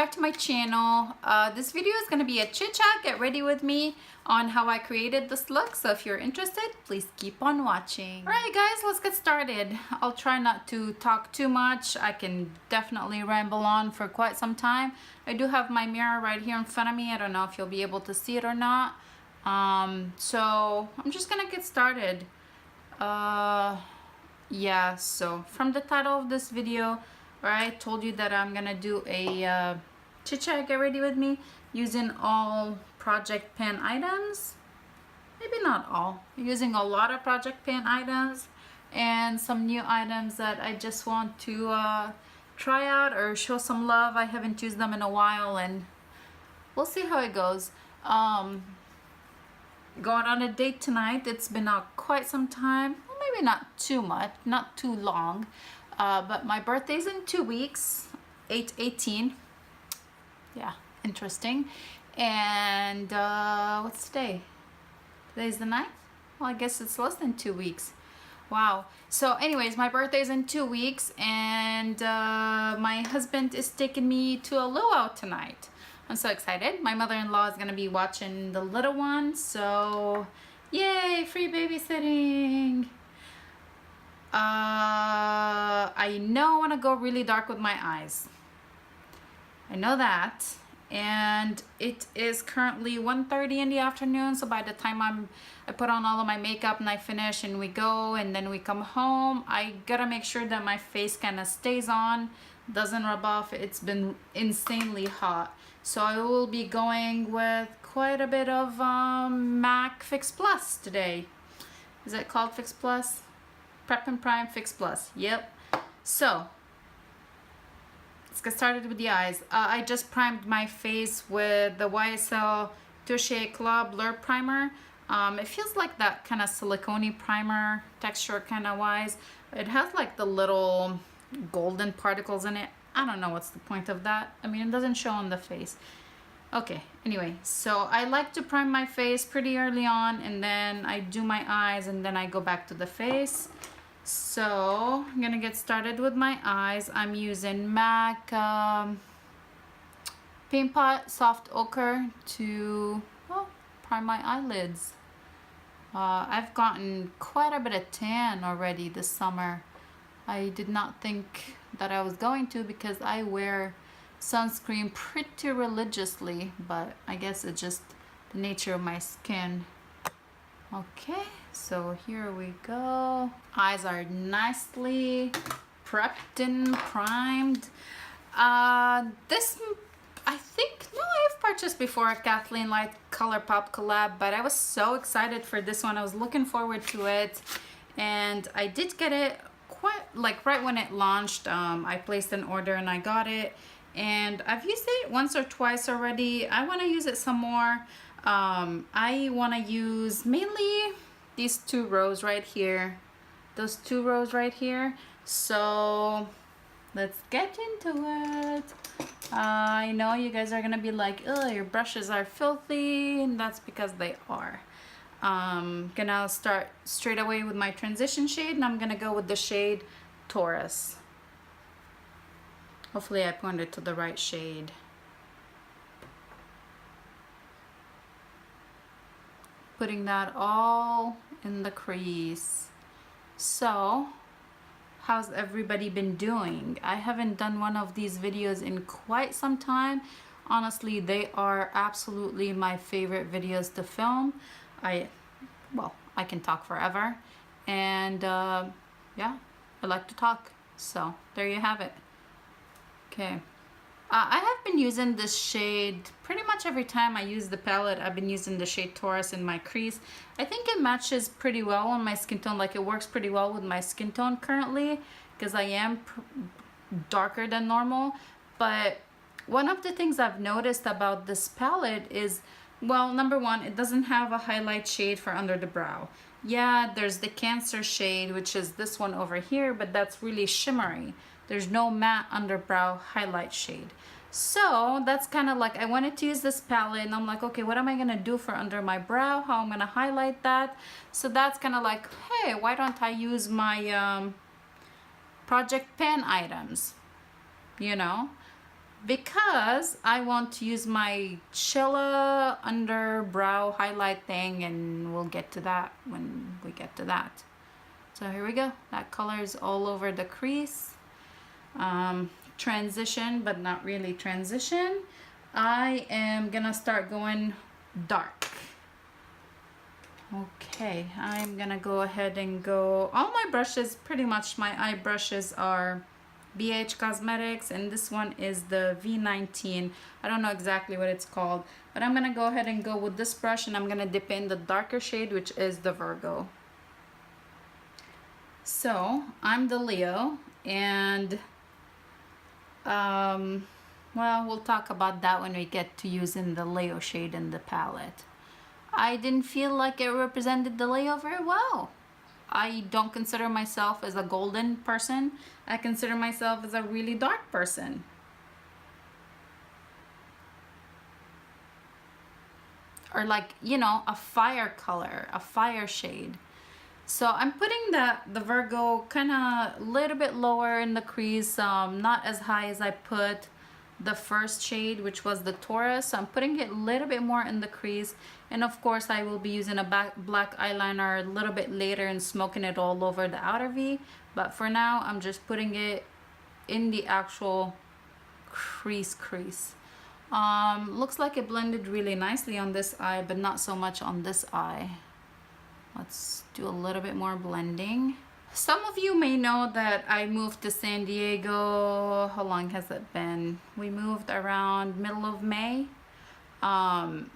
back to my channel. This video is going to be a chit chat, get ready with me on how I created this look. So if you're interested, please keep on watching. Alright guys, let's get started. I'll try not to talk too much. I can definitely ramble on for quite some time. I do have my mirror right here in front of me. I don't know if you'll be able to see it or not. So I'm just gonna get started. Yeah, so from the title of this video, I told you that I'm gonna do a chit chat, get ready with me, using all project pan items. Maybe not all, using a lot of project pan items and some new items that I just want to try out or show some love. I haven't used them in a while and we'll see how it goes. Going on a date tonight. It's been out quite some time, well, maybe not too much, not too long. But my birthday's in 2 weeks, 8/18. Yeah, interesting. And what's today? Today's the 9th? Well, I guess it's less than 2 weeks. Wow. So anyways, my birthday's in 2 weeks and my husband is taking me to a luau tonight. I'm so excited. My mother-in-law is gonna be watching the little one, so yay, free babysitting. I know I want to go really dark with my eyes. I know that. And it is currently 1:30 in the afternoon, so by the time I put on all of my makeup and I finish and we go and then we come home, I gotta make sure that my face kind of stays on, doesn't rub off. It's been insanely hot. So I will be going with quite a bit of MAC Fix Plus today. Is it called Fix Plus? Prep and Prime Fix Plus. Yep. So let's get started with the eyes. I just primed my face with the YSL Touche Club Blur Primer. It feels like that kind of silicone primer texture kind of wise. It has like the little golden particles in it. I don't know what's the point of that. I mean, it doesn't show on the face. Okay, anyway, so I like to prime my face pretty early on and then I do my eyes and then I go back to the face. So I'm gonna get started with my eyes. I'm using MAC Paint Pot Soft Ochre to prime my eyelids. I've gotten quite a bit of tan already this summer. I did not think that I was going to because I wear sunscreen pretty religiously, but I guess it's just the nature of my skin. Okay, so here we go. Eyes are nicely prepped and primed. This, I think, no, I've purchased before a Kathleen Light Colourpop collab, but I was so excited for this one. I was looking forward to it, and I did get it quite, like right when it launched. I placed an order and I got it, and I've used it once or twice already. I want to use it some more. I want to use mainly these 2 rows right here, those 2 rows right here. So let's get into it. I know you guys are gonna be like, oh, your brushes are filthy, and that's because they are. Gonna start straight away with my transition shade, and I'm gonna go with the shade Taurus. Hopefully I pointed to the right shade. Putting that all in the crease. So how's everybody been doing? I haven't done one of these videos in quite some time. Honestly, they are absolutely my favorite videos to film. Well, I can talk forever, and yeah, I like to talk, so there you have it. Okay. I have been using this shade pretty much every time I use the palette. I've been using the shade Taurus in my crease. I think it matches pretty well on my skin tone. Like, it works pretty well with my skin tone currently because I am darker than normal. But one of the things I've noticed about this palette is, well, number one, it doesn't have a highlight shade for under the brow. Yeah, there's the Cancer shade, which is this one over here, but that's really shimmery. There's no matte underbrow highlight shade. So that's kind of like, I wanted to use this palette and I'm like, okay, what am I gonna do for under my brow? How I'm gonna highlight that? So that's kind of like, hey, why don't I use my project pan items? You know, because I want to use my Chilla under brow highlight thing, and we'll get to that when we get to that. So here we go. That color is all over the crease. Transition, but not really transition. I am gonna start going dark. Okay, I'm gonna go ahead and go, all my brushes, pretty much my eye brushes are BH Cosmetics, and this one is the V19. I don't know exactly what it's called, but I'm gonna go ahead and go with this brush, and I'm gonna dip in the darker shade, which is the Virgo. So I'm the Leo, and well, we'll talk about that when we get to using the Leo shade in the palette. I didn't feel like it represented the Leo very well. I don't consider myself as a golden person. I consider myself as a really dark person. Or like, you know, a fire color, a fire shade. So I'm putting the Virgo kind of a little bit lower in the crease, not as high as I put the first shade, which was the Taurus. So I'm putting it a little bit more in the crease, and of course I will be using a black eyeliner a little bit later and smoking it all over the outer V, but for now I'm just putting it in the actual crease. Looks like it blended really nicely on this eye, but not so much on this eye. Let's do a little bit more blending. Some of you may know that I moved to San Diego. How long has it been? We moved around middle of May. And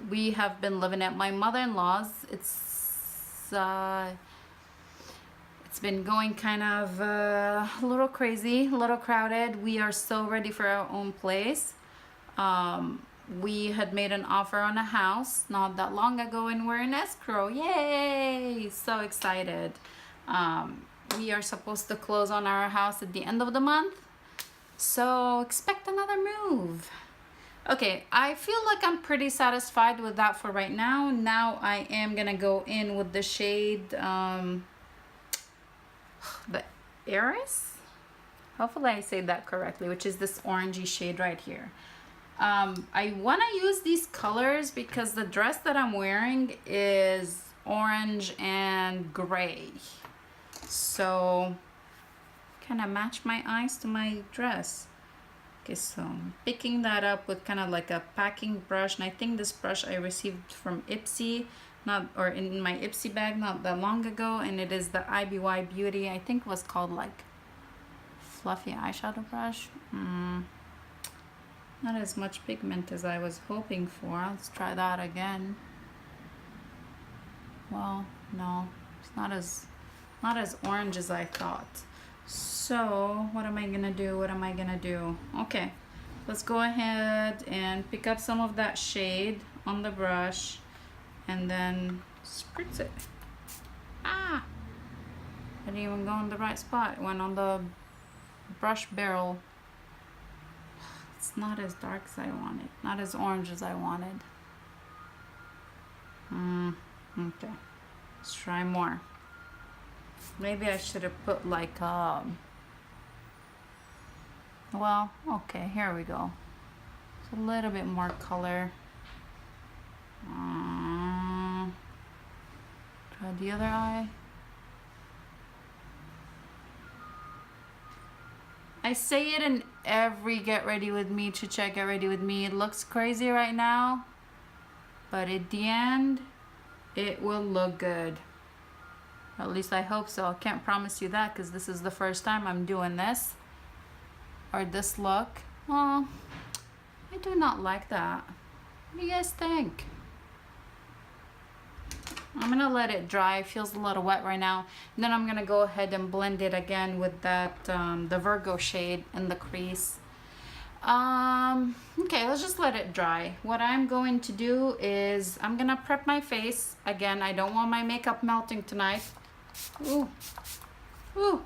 we have been living at my mother-in-law's. It's been going kind of a little crazy, a little crowded. We are so ready for our own place. We had made an offer on a house not that long ago, and we're in escrow. Yay! So excited. We are supposed to close on our house at the end of the month, so expect another move. Okay, I feel like I'm pretty satisfied with that for right now. Now I am gonna go in with the shade, the Eris? Hopefully I say that correctly, which is this orangey shade right here. I want to use these colors because the dress that I'm wearing is orange and gray, so kind of match my eyes to my dress. Okay, so I'm picking that up with kind of like a packing brush, and I think this brush I received from Ipsy, or in my Ipsy bag not that long ago, and it is the IBY Beauty. I think it was called like fluffy eyeshadow brush. Not as much pigment as I was hoping for. Let's try that again. Well, no, it's not as orange as I thought. So what am I gonna do? Okay, let's go ahead and pick up some of that shade on the brush and then spritz it. I didn't even go in the right spot. It went on the brush barrel. It's not as dark as I wanted, not as orange as I wanted. Okay, let's try more. Maybe I should have put like well, okay, here we go. It's a little bit more color. Try the other eye. I say it in every Get Ready With Me, Get Ready With Me. It looks crazy right now, but at the end, it will look good. At least I hope so. I can't promise you that because this is the first time I'm doing this, or this look. Oh, I do not like that. What do you guys think? I'm gonna let it dry. It feels a little wet right now. And then I'm gonna go ahead and blend it again with that the Virgo shade in the crease. Okay, let's just let it dry. What I'm going to do is I'm gonna prep my face. Again, I don't want my makeup melting tonight. Ooh. Ugh.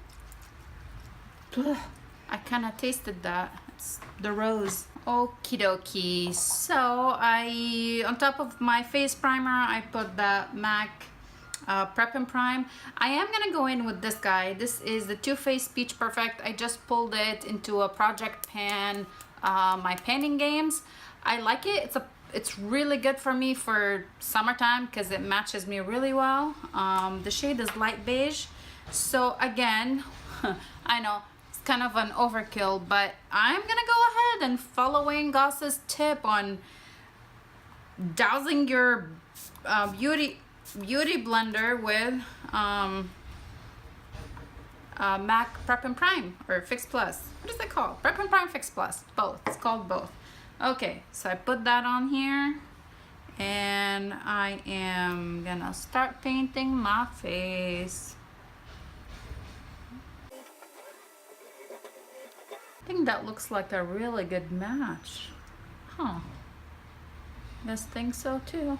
I kind of tasted that. It's the rose. Okie dokie. So on top of my face primer, I put that MAC Prep and Prime. I am gonna go in with this guy. This is the Too Faced Peach Perfect. I just pulled it into a project pan, my panning games. I like it. It's really good for me for summertime because it matches me really well. The shade is light beige. So again, I know it's kind of an overkill, but I'm gonna go ahead and follow Wayne Goss's tip on dousing your beauty blender with MAC Prep and Prime or Fix Plus. What is it called? Prep and Prime Fix Plus. Both. It's called both. Okay, so I put that on here and I am gonna start painting my face. I think that looks like a really good match. Huh. Guys think so too.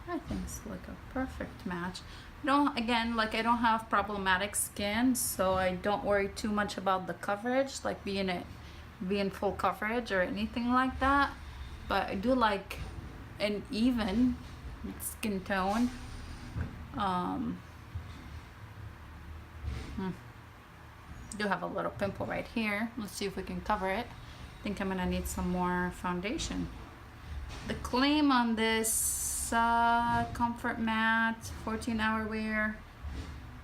I think it's like a perfect match. I don't have problematic skin, so I don't worry too much about the coverage, like being full coverage or anything like that. But I do like an even skin tone. Do have a little pimple right here. Let's see if we can cover it. I think I'm gonna need some more foundation. The claim on this comfort matte, 14-hour wear,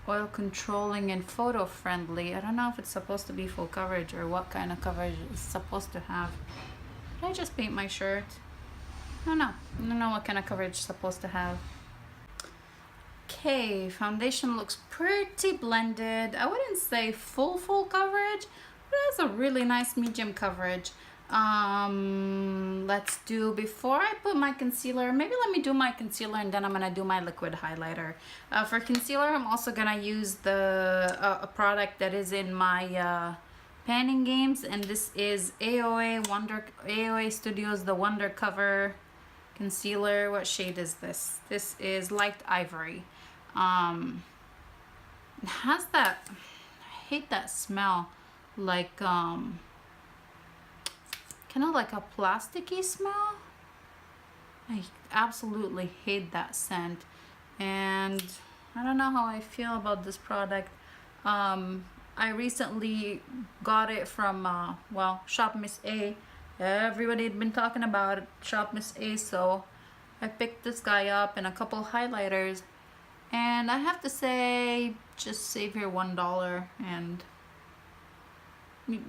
oil controlling and photo friendly. I don't know if it's supposed to be full coverage or what kind of coverage it's supposed to have. Did I just paint my shirt? I don't know what kind of coverage it's supposed to have. Okay, foundation looks pretty blended. I wouldn't say full coverage, but it has a really nice medium coverage. Let's do, before I put my concealer, maybe let me do my concealer and then I'm gonna do my liquid highlighter. For concealer, I'm also gonna use the a product that is in my panning games, and this is AOA Studios the Wonder Cover concealer. What shade is this? This is light ivory. It has that, I hate that smell, like kind of like a plasticky smell. I absolutely hate that scent, and I don't know how I feel about this product. I recently got it from well, Shop Miss A. Everybody had been talking about it, Shop Miss A, so I picked this guy up and a couple highlighters, and I have to say, just save your $1. And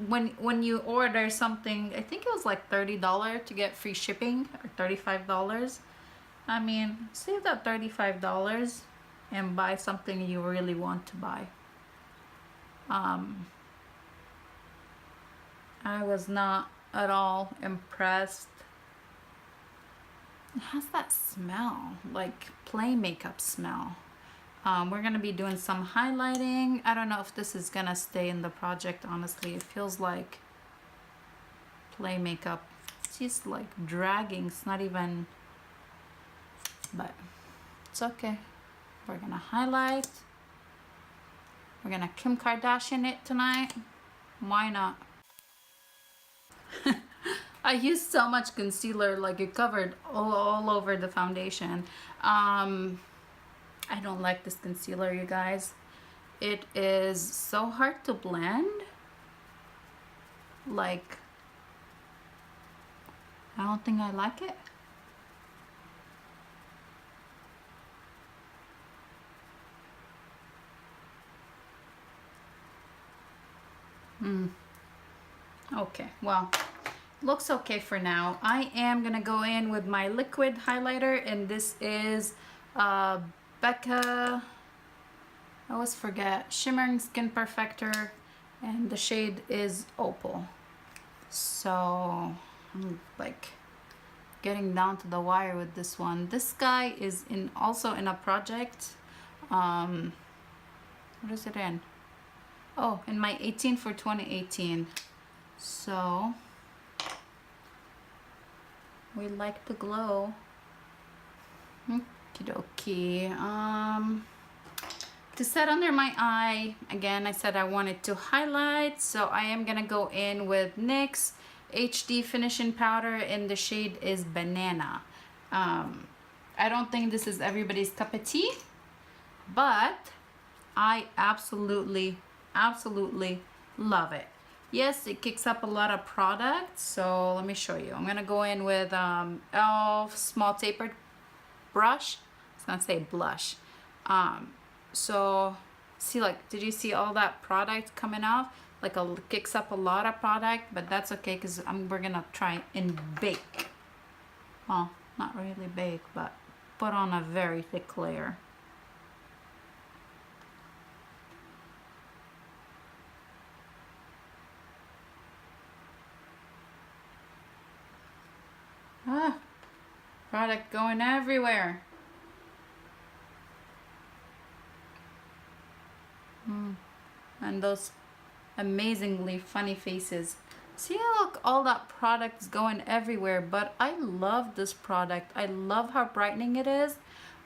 when you order something, I think it was like $30 to get free shipping, or $35. I mean, save that $35 and buy something you really want to buy. I was not at all impressed. It has that smell, like play makeup smell. We're gonna be doing some highlighting. I don't know if this is gonna stay in the project, honestly. It feels like play makeup. It's just like dragging. It's not even, but it's okay. We're gonna highlight. We're gonna Kim Kardashian it tonight. Why not? I used so much concealer, like it covered all over the foundation. I don't like this concealer, you guys. It is so hard to blend. Like, I don't think I like it. Okay, well, looks okay for now. I am gonna go in with my liquid highlighter, and this is Becca, I always forget, Shimmering Skin Perfector, and the shade is Opal. So I'm like getting down to the wire with this one. This guy is also in a project. What is it in? Oh, in my 18 for 2018. So we like to glow. Okie dokie. To set under my eye, again, I said I wanted to highlight, so I am gonna go in with NYX HD finishing powder, and the shade is Banana. I don't think this is everybody's cup of tea, but I absolutely love it. Yes, it kicks up a lot of product, so let me show you. I'm gonna go in with e.l.f. small tapered brush. I was gonna say blush. So see, like, did you see all that product coming off? Like, kicks up a lot of product, but that's okay because we're gonna try and bake. Well, not really bake, but put on a very thick layer. Product going everywhere. And those amazingly funny faces. See, look, all that product is going everywhere, but I love this product. I love how brightening it is.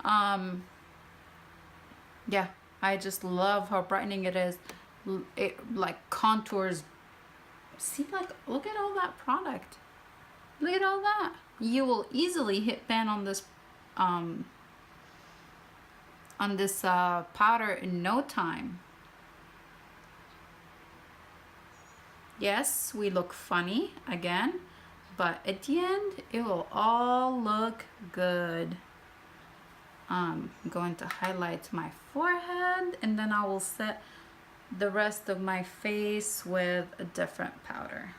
Yeah, I just love how brightening it is. It like contours. See, like, look at all that product. Look at all that. You will easily hit pan on this powder in no time. Yes, we look funny again, but at the end it will all look good. I'm going to highlight my forehead, and then I will set the rest of my face with a different powder.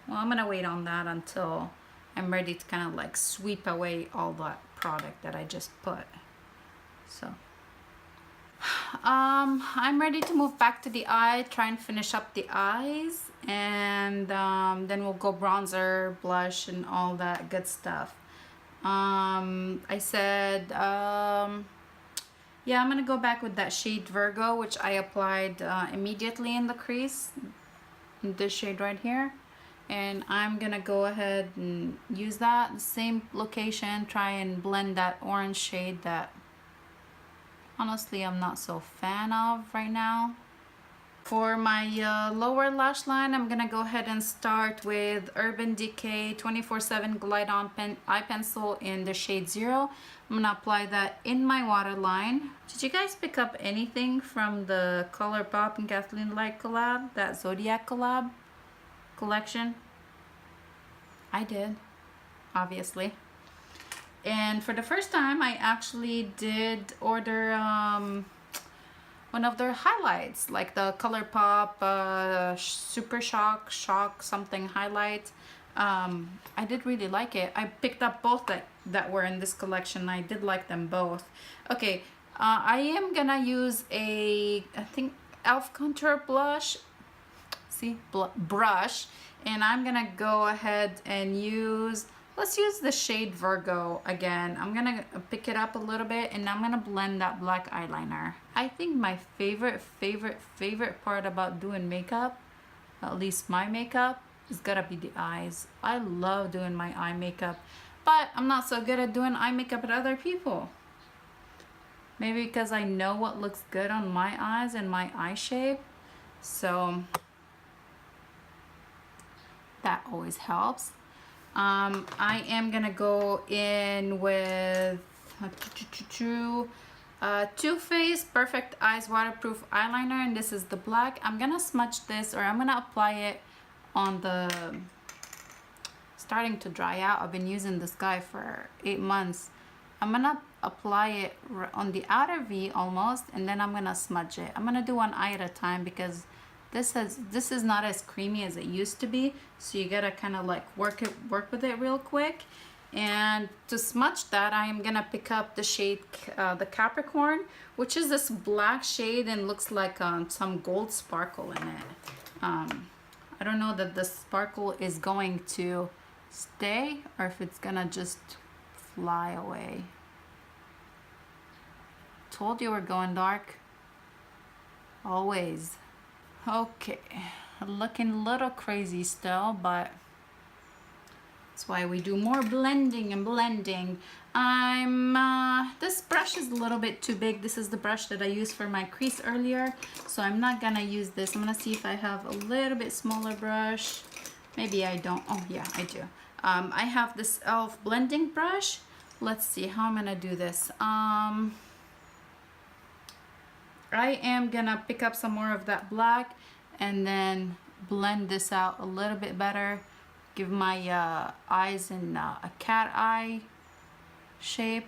Well, I'm gonna wait on that until I'm ready to kind of like sweep away all that product that I just put. So I'm ready to move back to the eye, try and finish up the eyes, and then we'll go bronzer, blush, and all that good stuff. I said yeah, I'm gonna go back with that shade Virgo, which I applied immediately in the crease, this shade right here. And I'm gonna go ahead and use that, the same location, try and blend that orange shade that honestly I'm not so fan of right now. For my lower lash line, I'm gonna go ahead and start with Urban Decay 24/7 Glide On Eye Pencil in the shade 0. I'm gonna apply that in my waterline. Did you guys pick up anything from the Colourpop and Kathleen Light collab, that Zodiac collab collection? I did, obviously. And for the first time, I actually did order one of their highlights, like the Colourpop Super Shock something highlight. I did really like it. I picked up both that were in this collection. I did like them both. Okay, I am gonna use I think e.l.f. contour blush. See, brush, and I'm gonna go ahead and let's use the shade Virgo again. I'm gonna pick it up a little bit, and I'm gonna blend that black eyeliner. I think my favorite part about doing makeup, at least my makeup, is gotta be the eyes. I love doing my eye makeup, but I'm not so good at doing eye makeup at other people. Maybe because I know what looks good on my eyes and my eye shape, so that always helps. I am gonna go in with Too Faced Perfect Eyes Waterproof Eyeliner, and this is the black. I'm gonna smudge this, or I'm gonna apply it on the, starting to dry out. I've been using this guy for 8 months. I'm gonna apply it on the outer V almost, and then I'm gonna smudge it. I'm gonna do one eye at a time because this is not as creamy as it used to be, so you gotta kind of like work with it real quick. And to smudge that, I am gonna pick up the shade the Capricorn, which is this black shade and looks like some gold sparkle in it. I don't know that the sparkle is going to stay or if it's gonna just fly away. Told you we're going dark. Always. Okay, looking a little crazy still, but that's why we do more blending and blending. This brush is a little bit too big. This is the brush that I used for my crease earlier, so I'm not gonna use this. I'm gonna see if I have a little bit smaller brush. Maybe I don't. Oh yeah, I do. I have this e.l.f. blending brush. Let's see how I'm gonna do this. I am gonna pick up some more of that black and then blend this out a little bit better. Give my eyes in a cat eye shape,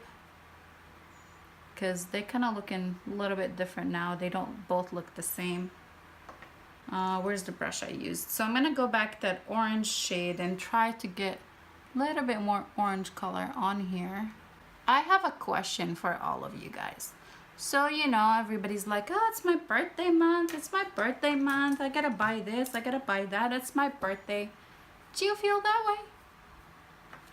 because they're kind of looking a little bit different now. They don't both look the same. Where's the brush I used? So I'm gonna go back that orange shade and try to get a little bit more orange color on here. I have a question for all of you guys. So, you know, everybody's like, oh, it's my birthday month. It's my birthday month. I gotta buy this. I gotta buy that. It's my birthday. Do you feel that way?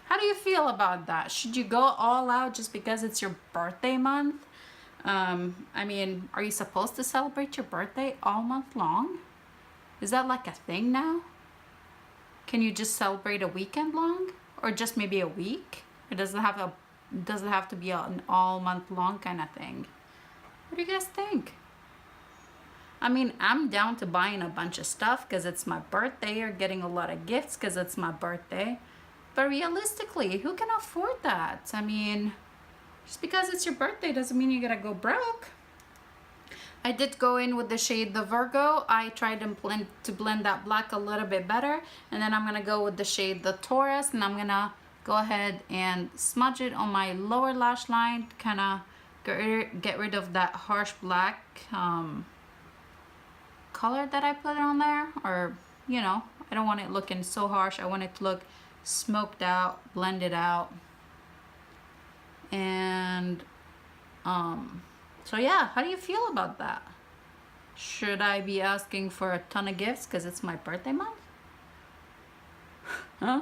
How do you feel about that? Should you go all out just because it's your birthday month? I mean, are you supposed to celebrate your birthday all month long? Is that like a thing now? Can you just celebrate a weekend long? Or just maybe a week? It doesn't have to be an all month long kind of thing. What do you guys think? I mean, I'm down to buying a bunch of stuff because it's my birthday, or getting a lot of gifts because it's my birthday. But realistically, who can afford that? I mean, just because it's your birthday doesn't mean you gotta go broke. I did go in with the shade the Virgo. I tried to blend that black a little bit better. And then I'm gonna go with the shade the Taurus, and I'm gonna go ahead and smudge it on my lower lash line, kind of get rid of that harsh black color that I put on there. Or, you know, I don't want it looking so harsh. I want it to look smoked out, blended out. And so yeah, how do you feel about that? Should I be asking for a ton of gifts because it's my birthday month? Huh?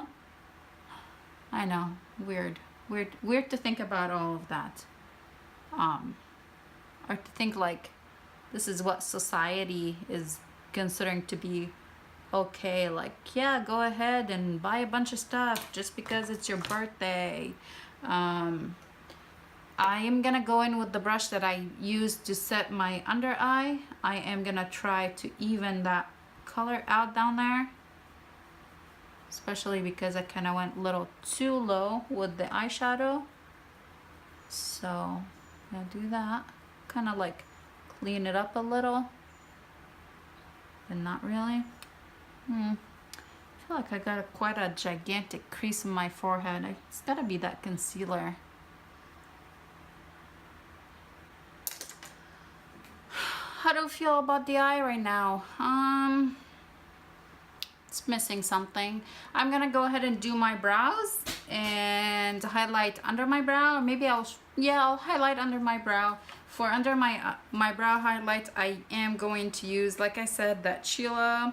I know, weird to think about all of that. Or to think like this is what society is considering to be okay. Like, yeah, go ahead and buy a bunch of stuff just because it's your birthday. I am gonna go in with the brush that I used to set my under eye. I am gonna try to even that color out down there, especially because I kind of went a little too low with the eyeshadow. So I'm gonna do that, kind of like clean it up a little, but not really. I feel like I got quite a gigantic crease in my forehead. It's gotta be that concealer. How do you feel about the eye right now? It's missing something. I'm gonna go ahead and do my brows and highlight under my brow. Or maybe I'll highlight under my brow. For under my brow highlight, I am going to use, like I said, that Sheila,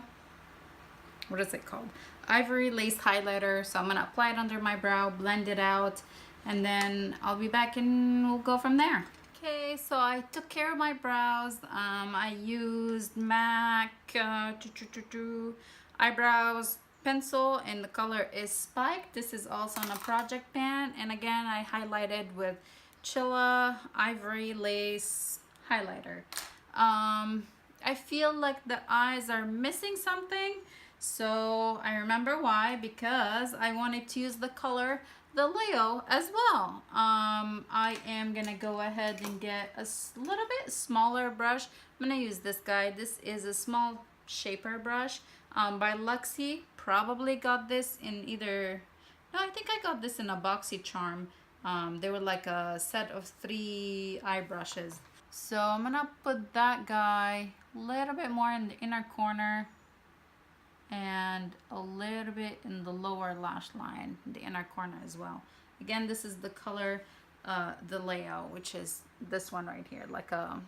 what is it called? Ivory Lace Highlighter. So I'm gonna apply it under my brow, blend it out, and then I'll be back and we'll go from there. Okay, so I took care of my brows. I used MAC eyebrows pencil, and the color is Spike. This is also on a project pan, and again I highlighted with Chilla Ivory Lace highlighter. I feel like the eyes are missing something, so I remember why, because I wanted to use the color the Leo as well. I am gonna go ahead and get a little bit smaller brush. I'm gonna use this guy. This is a small shaper brush by Luxie. Probably got this in either, no, I think I got this in a BoxyCharm. They were like a set of 3 eye brushes. So I'm gonna put that guy a little bit more in the inner corner and a little bit in the lower lash line, the inner corner as well. Again, this is the color the Leo, which is this one right here, like a,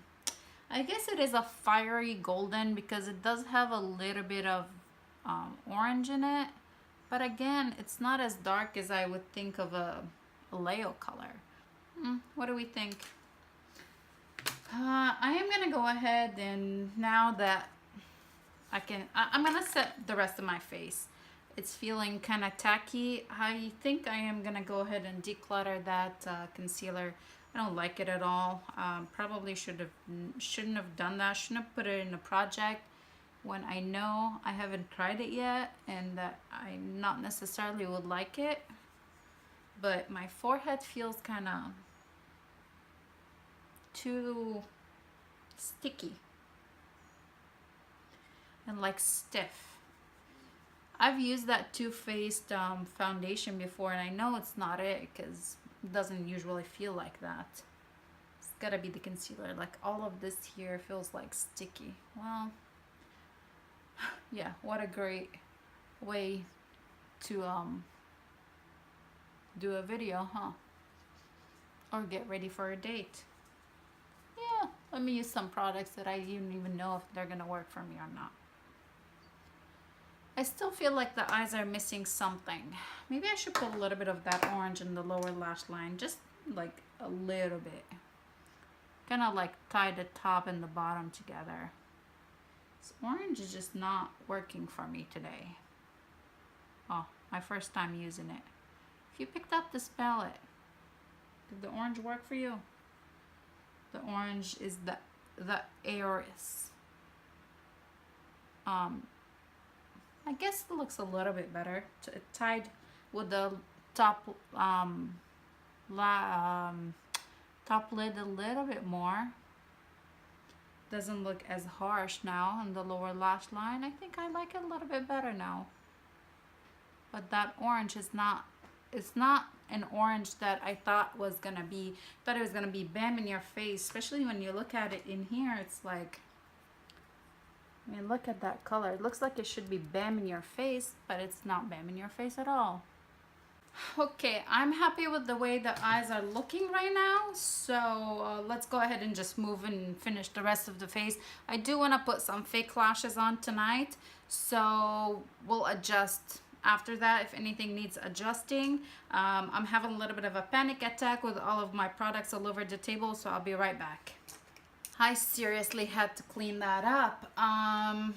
I guess it is a fiery golden, because it does have a little bit of orange in it, but again, it's not as dark as I would think of a Leo color. What do we think? I am gonna go ahead, and now that I'm gonna set the rest of my face. It's feeling kind of tacky. I think I am gonna go ahead and declutter that concealer. I don't like it at all. Probably shouldn't have done that. Shouldn't have put it in a project when I know I haven't tried it yet and that I not necessarily would like it. But my forehead feels kind of too sticky and like stiff. I've used that Too Faced foundation before, and I know it's not it because it doesn't usually feel like that. It's gotta be the concealer. Like all of this here feels like sticky. Well, yeah, what a great way to do a video, huh? Or get ready for a date. Yeah, let me use some products that I didn't even know if they're gonna work for me or not. I still feel like the eyes are missing something. Maybe I should put a little bit of that orange in the lower lash line, just like a little bit. Kind of like tie the top and the bottom together. This orange is just not working for me today. Oh, my first time using it. If you picked up this palette, did the orange work for you? The orange is the Aries. I guess it looks a little bit better. Tied with the top top lid a little bit more. Doesn't look as harsh now on the lower lash line. I think I like it a little bit better now. But that orange is not, it's not an orange that I thought was gonna be, thought it was gonna be bam in your face, especially when you look at it in here. It's like, I mean, look at that color. It looks like it should be bam in your face, but it's not bam in your face at all. Okay, I'm happy with the way the eyes are looking right now, so let's go ahead and just move and finish the rest of the face. I do want to put some fake lashes on tonight, so we'll adjust after that if anything needs adjusting. I'm having a little bit of a panic attack with all of my products all over the table, so I'll be right back. I seriously had to clean that up. I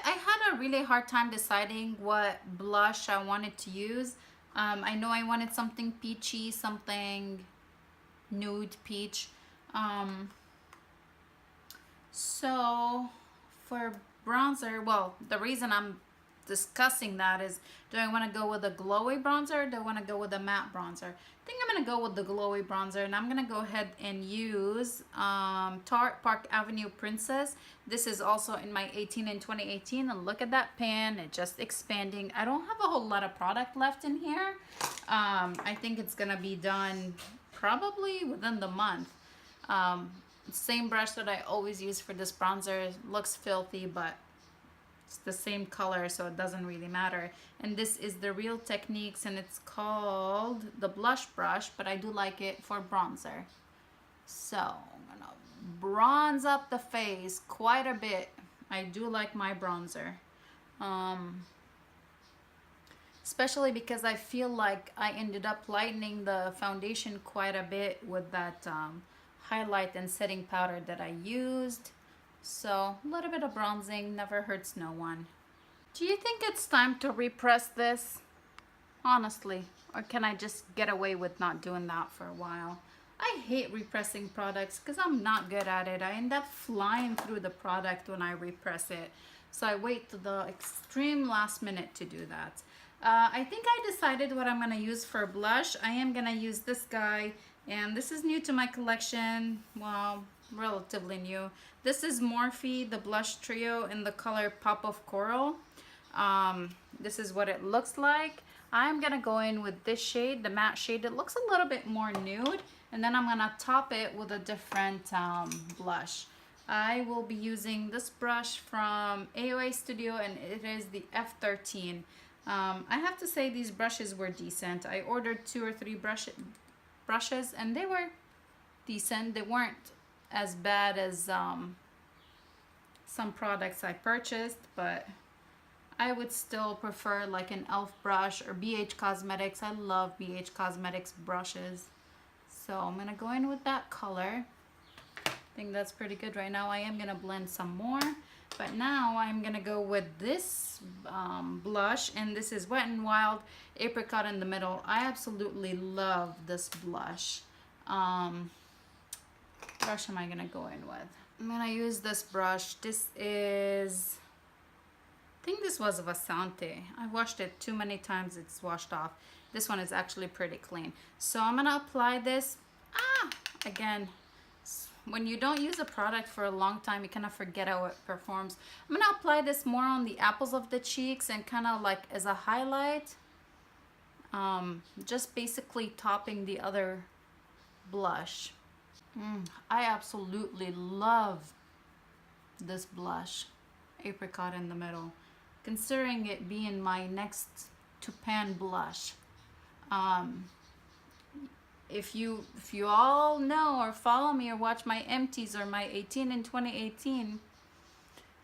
had a really hard time deciding what blush I wanted to use. I know I wanted something peachy, something nude peach. So for bronzer, well, the reason I'm discussing that is, do I want to go with a glowy bronzer or do I want to go with a matte bronzer? I think I'm going to go with the glowy bronzer, and I'm going to go ahead and use Tarte Park Avenue Princess. This is also in my 18 in 2018, and look at that pan, it's just expanding. I don't have a whole lot of product left in here. I think it's going to be done probably within the month. Same brush that I always use for this bronzer. It looks filthy, but it's the same color, so it doesn't really matter. And this is the Real Techniques, and it's called the blush brush, but I do like it for bronzer. So I'm gonna bronze up the face quite a bit. I do like my bronzer, especially because I feel like I ended up lightening the foundation quite a bit with that highlight and setting powder that I used. So a little bit of bronzing never hurts no one. Do you think it's time to repress this? Honestly, or can I just get away with not doing that for a while? I hate repressing products because I'm not good at it. I end up flying through the product when I repress it. So I wait to the extreme last minute to do that. I think I decided what I'm gonna use for blush. I am gonna use this guy, and this is new to my collection. Well, relatively new. This is Morphe, the blush trio in the color Pop of Coral. This is what it looks like. I'm gonna go in with this shade, the matte shade. It looks a little bit more nude, and then I'm gonna top it with a different blush. I will be using this brush from AOA Studio, and it is the F13. I have to say these brushes were decent. I ordered 2 or 3 brushes, and they were decent. They weren't as bad as some products I purchased, but I would still prefer like an e.l.f. brush or BH Cosmetics. I love BH Cosmetics brushes. So I'm gonna go in with that color. I think that's pretty good right now. I am gonna blend some more, but now I'm gonna go with this blush, and this is Wet n Wild Apricot in the Middle. I absolutely love this blush. Brush am I gonna go in with? I'm gonna use this brush. This is, I think this was Vasante. I washed it too many times, it's washed off. This one is actually pretty clean. So I'm gonna apply this. again, when you don't use a product for a long time, you kind of forget how it performs. I'm gonna apply this more on the apples of the cheeks and kind of like as a highlight. Just basically topping the other blush. I absolutely love this blush, apricot in the middle, considering it being my next to pan blush. If you all know or follow me or watch my empties or my 18 in 2018,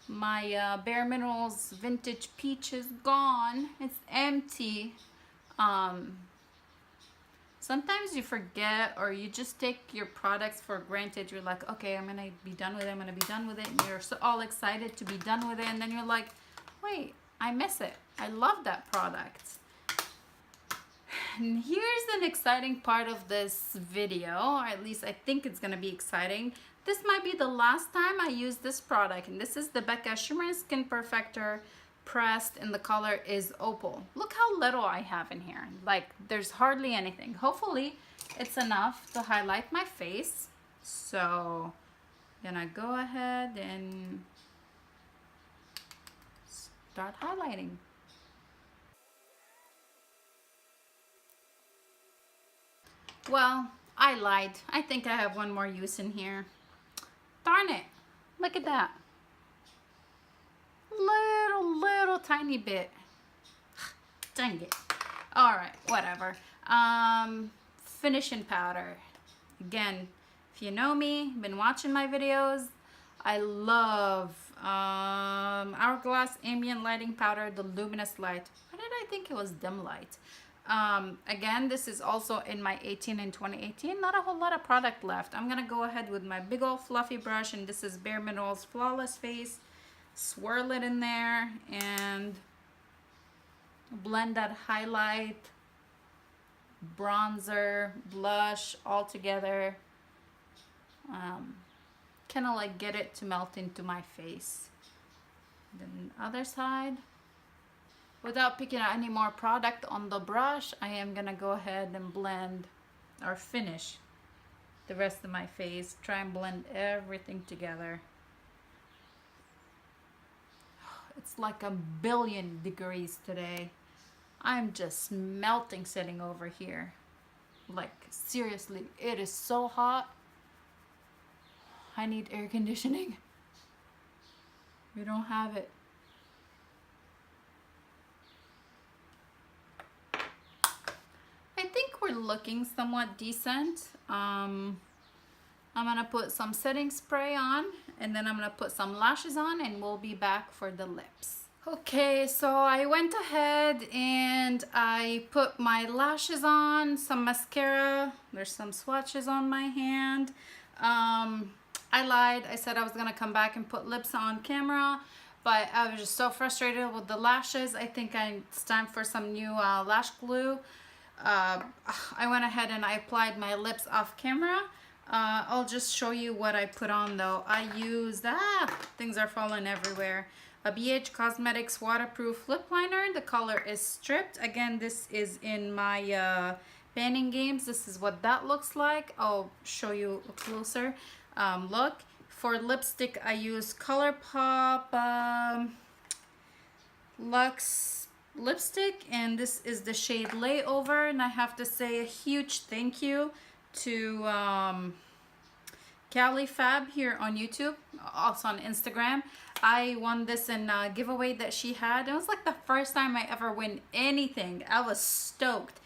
my Bare Minerals Vintage Peach is gone. It's empty. Sometimes you forget or you just take your products for granted. You're like, okay, I'm gonna be done with it, I'm gonna be done with it, and you're so all excited to be done with it, and then you're like, wait, I miss it. I love that product. And here's an exciting part of this video, or at least I think it's gonna be exciting. This might be the last time I use this product, and this is the Becca Shimmer Skin Perfector pressed, and the color is Opal. Look how little I have in here. Like, there's hardly anything. Hopefully it's enough to highlight my face. So I'm gonna go ahead and start highlighting. Well, I lied. I think I have one more use in here. Darn it. Look at that. Little tiny bit. Dang it. Alright, whatever. Finishing powder. Again, if you know me, been watching my videos, I love Hourglass Ambient Lighting Powder, the Luminous Light. Why did I think it was dim light? Again, this is also in my 18 in 2018. Not a whole lot of product left. I'm gonna go ahead with my big old fluffy brush, and this is Bare Minerals Flawless Face. Swirl it in there and blend that highlight, bronzer, blush all together. Kind of like get it to melt into my face. Then other side. Without picking out any more product on the brush, I am gonna go ahead and blend or finish the rest of my face. Try and blend everything together. It's like 1,000,000,000 degrees today. I'm just melting sitting over here. Like, seriously, it is so hot. I need air conditioning. We don't have it. I think we're looking somewhat decent. I'm gonna put some setting spray on, and then I'm gonna put some lashes on, and we'll be back for the lips. Okay, so I went ahead and I put my lashes on, some mascara. There's some swatches on my hand. I lied. I said I was gonna come back and put lips on camera, but I was just so frustrated with the lashes. I think it's time for some new lash glue. I went ahead and I applied my lips off camera. I'll just show you what I put on though. I used, things are falling everywhere. A BH Cosmetics waterproof lip liner. The color is Stripped. Again, this is in my Panning Games. This is what that looks like. I'll show you a closer look. For lipstick, I use Colourpop Luxe lipstick, and this is the shade Layover. And I have to say a huge thank you to Cali Fab here on YouTube, also on Instagram. I won this in a giveaway that she had. It was like the first time I ever win anything. I was stoked.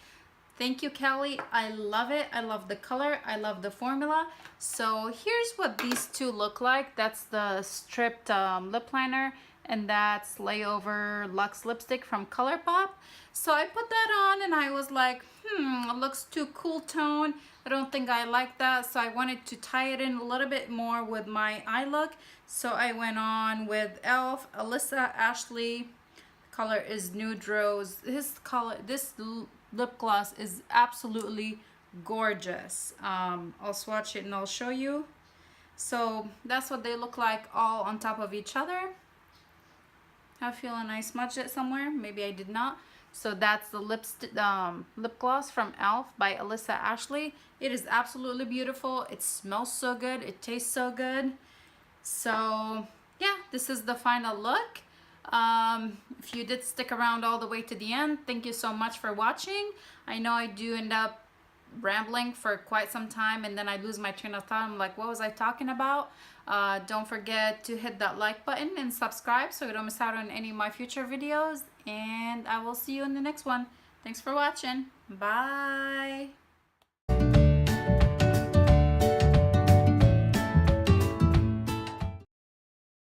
Thank you, Callie. I love it. I love the color. I love the formula. So here's what these two look like. That's the Stripped lip liner, and that's Layover Luxe lipstick from Colourpop. So I put that on and I was like, it looks too cool tone. I don't think I like that. So I wanted to tie it in a little bit more with my eye look. So I went on with e.l.f. Alyssa Ashley. The color is Nude Rose. This lip gloss is absolutely gorgeous. I'll swatch it and I'll show you. So that's what they look like all on top of each other. I have a feeling I smudged it somewhere. Maybe I did not. So that's the lip gloss from e.l.f. by Alyssa Ashley. It is absolutely beautiful. It smells so good. It tastes so good. So yeah, this is the final look. If you did stick around all the way to the end, thank you so much for watching. I know I do end up rambling for quite some time and then I lose my train of thought. I'm like, what was I talking about? Don't forget to hit that like button and subscribe so you don't miss out on any of my future videos, and I will see you in the next one. Thanks for watching. Bye.